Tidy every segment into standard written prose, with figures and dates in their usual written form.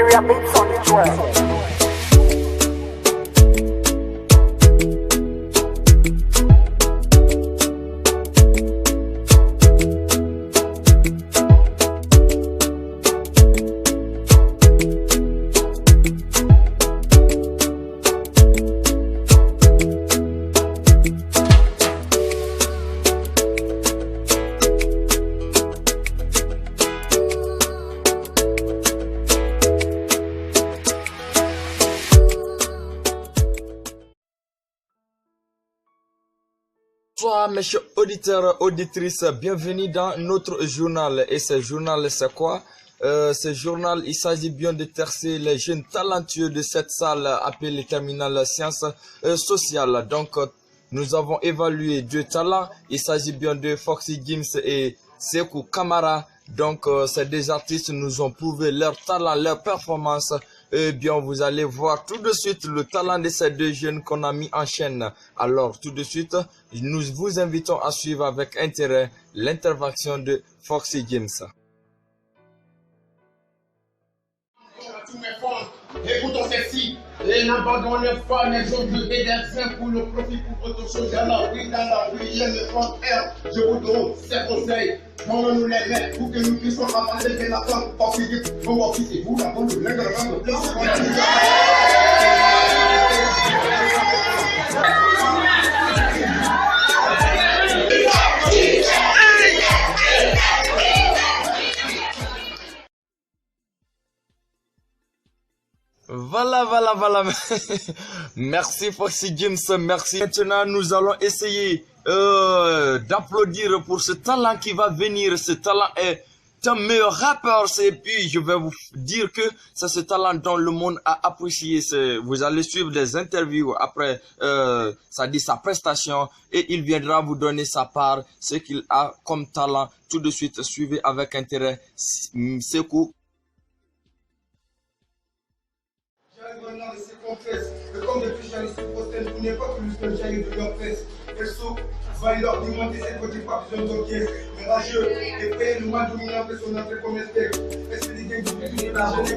Superior beats on the track. Bonsoir mes chers auditeurs, auditrices, bienvenue dans notre journal. Et ce journal c'est quoi? Ce journal, il s'agit bien de tercer les jeunes talentueux de cette salle appelée Terminale Sciences Sociales. Donc nous avons évalué deux talents, il s'agit bien de Foxy Gims et Sekou Kamara. Donc ces deux artistes nous ont prouvé leur talent, leur performance. Eh bien, vous allez voir tout de suite le talent de ces deux jeunes qu'on a mis en chaîne. Alors, tout de suite, nous vous invitons à suivre avec intérêt l'intervention de Foxy Gims. Tous mes femmes, écoutons ceci. Et n'abandonnez pas les autres et des uns pour le profit pour autre chose. Dans la rue, il y a le contraire. Je vous donne ces conseils. Donnons-nous les mains pour que nous puissions avancer de la femme. Foxy Gims, on va quitter vous, la bonne, Voilà. Merci Foxy Gims, merci. Maintenant, nous allons essayer d'applaudir pour ce talent qui va venir. Ce talent est un meilleur rappeur. Et puis, je vais vous dire que c'est ce talent dont le monde a apprécié. Vous allez suivre des interviews après ça dit sa prestation et il viendra vous donner sa part, ce qu'il a comme talent. Tout de suite, suivez avec intérêt Sekou. Maintenant, laissez confesse. Et comme depuis j'allais sur Postel, vous n'êtes pas plus que j'allais de leur presse. Perso, va leur demander cette côté pas besoin d'orchestre. Mais rageux, et payer le mal dominant que son entrée comme espèce. Est-ce que les gains du public et la jeunesse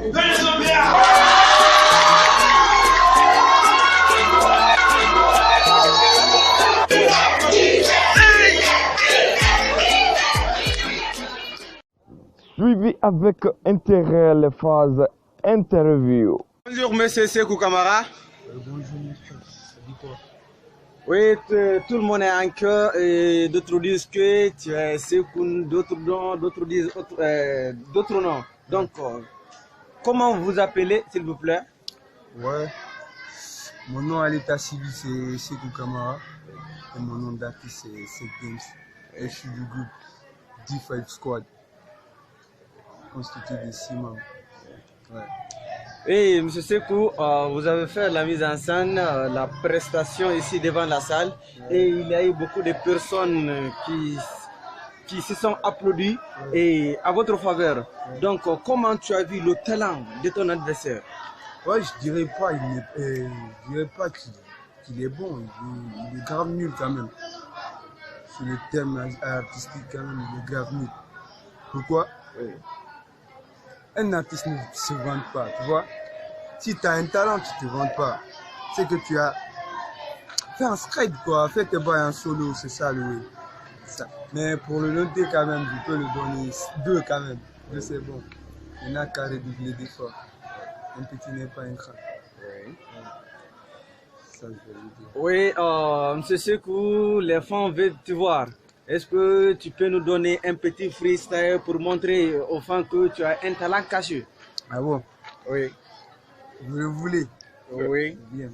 vous Suivez avec intérêt les phases interview. Bonjour monsieur Sekou Kamara. Bonjour monsieur, ça dit quoi? Oui, tout le monde est en cœur et d'autres disent que tu es Sekou, d'autres disent d'autres noms. Donc, comment vous appelez s'il vous plaît? Ouais, mon nom à l'état civil c'est Sekou Kamara et mon nom d'artiste c'est Sekou Gims et je suis du groupe D5 Squad constitué de 6 membres. Ouais. Et M. Sekou, vous avez fait la mise en scène, la prestation ici devant la salle et il y a eu beaucoup de personnes qui se sont applaudies et à votre faveur. Donc, comment tu as vu le talent de ton adversaire? Ouais, je dirais pas qu'il est bon, il est grave nul quand même. Sur le thème artistique quand même, il est grave nul. Pourquoi? Un artiste ne se vante pas, tu vois. Si tu as un talent, tu ne te vantes pas. C'est que tu as fait un scred, quoi. Fais tes bails en solo, c'est ça le way. Mais pour le noter quand même, je peux le donner 2 quand même. 2 c'est bon. Il n'a qu'à redoubler d'efforts. Un petit n'est pas un crack. Oui. Ça, je vais le dire. Oui, M. Sekou, les fans veulent te voir. Est-ce que tu peux nous donner un petit freestyle pour montrer aux fans que tu as un talent caché? Ah bon? Oui. Vous le voulez? Oui. Bien.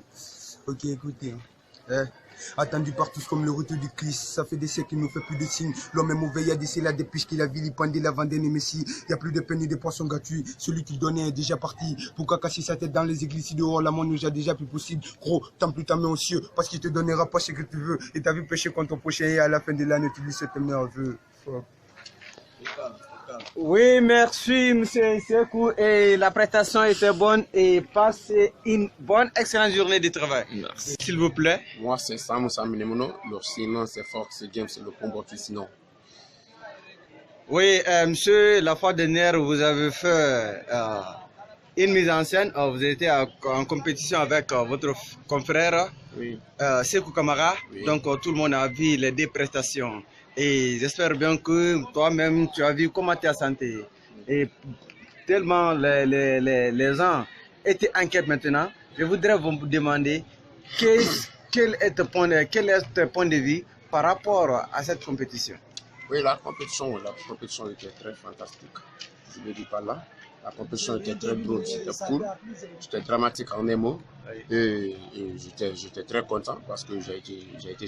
Ok, écoutez. Attendu par tous comme le retour du Christ. Ça fait des siècles qu'il ne fait plus de signes. L'homme est mauvais, il y a des là depuis qu'il a vilipendé la Vendée et Messie. Il n'y a plus de peine ni de poissons gratuits. Celui qui donnait est déjà parti. Pourquoi cacher sa tête dans les églises si dehors la mort nous a déjà plus possible? Gros, tends plus ta main aux cieux parce qu'il te donnera pas ce que tu veux. Et t'as vu pécher contre ton prochain et à la fin de l'année tu lui souhaites merveilleux. Oui, merci M. Sekou et la prestation était bonne et passez une bonne, excellente journée de travail. Merci. S'il vous plaît. Moi, c'est Sam Minemono. Le sinon, c'est Foxy Gims, le combattu sinon. Oui, monsieur, la fois dernière, vous avez fait une mise en scène. Vous étiez en compétition avec votre confrère Oui. Sekou Kamara. Oui. Donc tout le monde a vu les deux prestations. Et j'espère bien que toi-même, tu as vu comment tu as senti. Et tellement les gens étaient inquiets maintenant, je voudrais vous demander quel est ton point de vue par rapport à cette compétition. Oui, la compétition était très fantastique. Je ne le dis pas là. La compétition était très drôle, c'était cool, c'était dramatique en émo. Et j'étais très content parce que j'ai été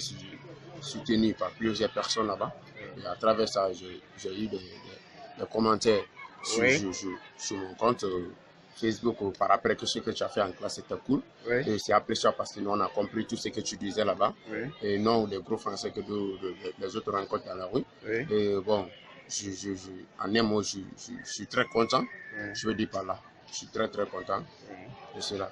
soutenu par plusieurs personnes là-bas. Et à travers ça, j'ai eu des commentaires sur mon compte Facebook par rapport à ce que tu as fait en classe, c'était cool. Oui. Et c'est appréciable parce que nous, on a compris tout ce que tu disais là-bas. Oui. Et non les gros français que les autres rencontrent dans la rue. Oui. Et bon, en un mot, je suis très content. Oui. Je veux dire par là. Je suis très content de cela.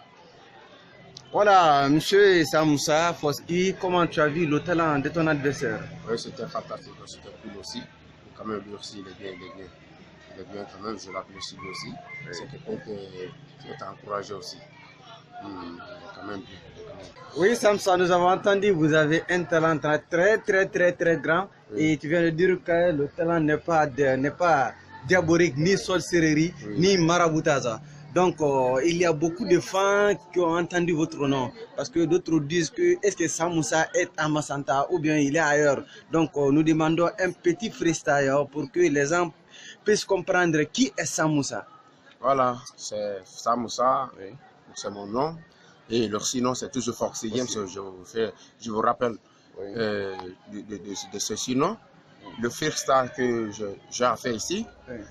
Voilà, monsieur Samoussa Foski, comment tu as vu le talent de ton adversaire? Oui, c'était fantastique, c'était cool aussi. Et quand même, lui aussi, il est bien quand même, je l'apprécie lui aussi. Oui. C'est quelqu'un qui est encouragé aussi. Quand même bien. Oui, Samsa, nous avons entendu, vous avez un talent très grand. Oui. Et tu viens de dire que le talent n'est pas diabolique, ni sorcellerie, ni maraboutage. Donc, il y a beaucoup de fans qui ont entendu votre nom. Parce que d'autres disent que est-ce que Samoussa est à Massanta ou bien il est ailleurs. Donc, nous demandons un petit freestyle pour que les gens puissent comprendre qui est Samoussa. Voilà, c'est Samoussa, oui. C'est mon nom. Et leur sinon, c'est toujours Foxy Games. Je vous rappelle de ce sinon. Le freestyle que j'ai à faire ici,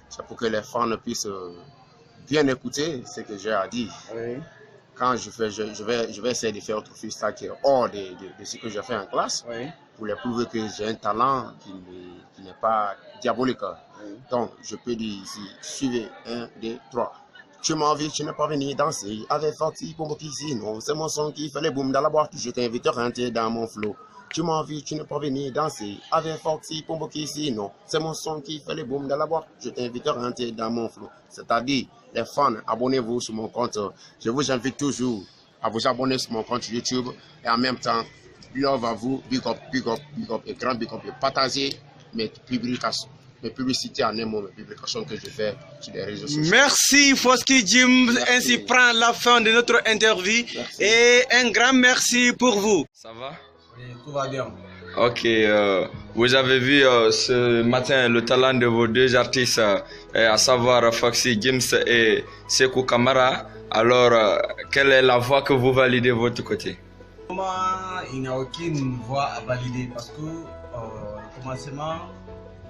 c'est pour que les fans puissent bien écouter ce que j'ai à dire. Oui. Quand je vais essayer de faire autre freestyle qui est hors de ce que j'ai fait en classe, oui. Pour les prouver que j'ai un talent qui n'est pas diabolique. Oui. Donc, je peux dire ici, suivez 1, 2, 3. Tu m'as envie, tu n'es pas venu danser avec Foxy pour ici, non, c'est mon son qui fait les booms dans la boîte, je t'invite à rentrer dans mon flow. Tu m'as envie, tu n'es pas venu danser avec Foxy pour ici, non, c'est mon son qui fait les booms dans la boîte, je t'invite à rentrer dans mon flow. C'est-à-dire, les fans, abonnez-vous sur mon compte. Je vous invite toujours à vous abonner sur mon compte YouTube et en même temps, love à vous, big up, et grand big up, et partagez mes publicités en un mot, mes publications que je fais sur les réseaux sociaux. Merci Foxy Jim, ainsi prend la fin de notre interview. Merci. Et un grand merci pour vous. Ça va? Oui, tout va bien. Ok, vous avez vu ce matin le talent de vos deux artistes, à savoir Foxy James et Sekou Kamara. Alors, quelle est la voix que vous validez de votre côté? Moi, il n'y a aucune voix à valider parce que le commencement,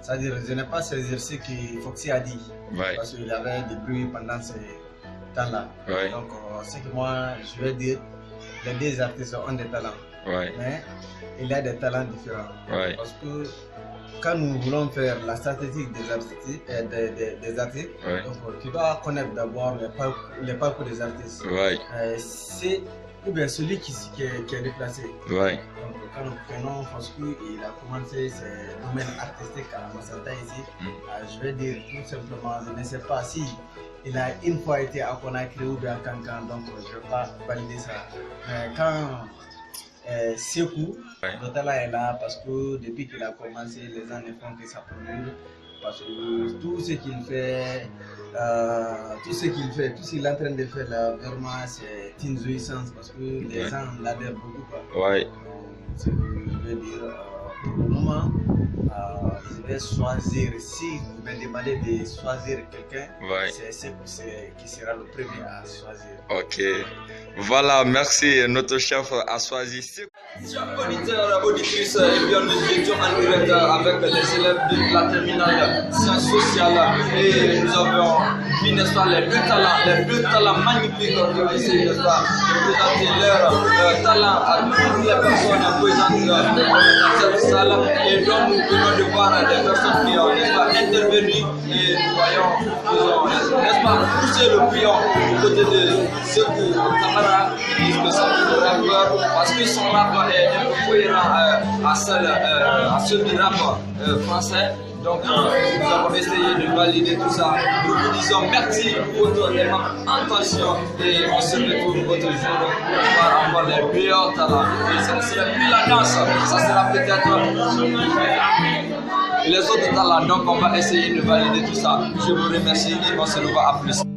c'est-à-dire je n'ai pas saisi ce que Foxy a dit. Ouais. Parce qu'il y avait des bruits pendant ce temps-là. Ouais. Donc, ce que moi, je vais dire, les deux artistes ont des talents. Ouais. Mais il y a des talents différents. Ouais. Parce que quand nous voulons faire la statistique des artistes, ouais. Donc, tu dois connaître d'abord les parcours des artistes. Ouais. C'est ou bien celui qui est déplacé. Ouais. Donc quand nous prenons Foxy, il a commencé ses domaines artistiques à Massanta ici. Je vais dire tout simplement, je ne sais pas si il a une fois été à Conakry ou bien à Cancan, donc je ne vais pas valider ça. Mais quand Sekou, le talent est là parce que depuis qu'il a commencé, les gens ne font que s'applaudir. Parce que tout ce qu'il fait, tout ce qu'il est en train de faire là, vraiment c'est une jouissance parce que les gens l'adhèrent beaucoup. Quoi. Ouais. Ce que je veux dire, pour le moment, je vais choisir, si vous me demandez de choisir quelqu'un, ouais. C'est Sekou qui sera le premier à choisir. Ok. Voilà, merci. Notre chef a choisi Sekou. Chers auditeurs, auditrices, et bien nous étions en direct avec les élèves de la terminale sciences sociales et nous avons mis les deux talents magnifiques qui ont essayé de présenter leur talent à toutes les personnes présentes dans cette salle et donc nous venons de voir des personnes qui ont intervenu et nous voyons, n'est-ce pas, pousser le pion du côté de Sekou Kamara qui disent que c'est un rappeur parce que son rap est un peu cohérent à ceux du rap français. Donc, nous avons essayé de valider tout ça. Nous vous disons merci pour votre attention et on se retrouve votre jour pour voir encore les meilleurs talents. Et ça ne sera plus la danse, ça sera peut-être les autres talents. Donc, on va essayer de valider tout ça. Je vous remercie et on se revoit à plus.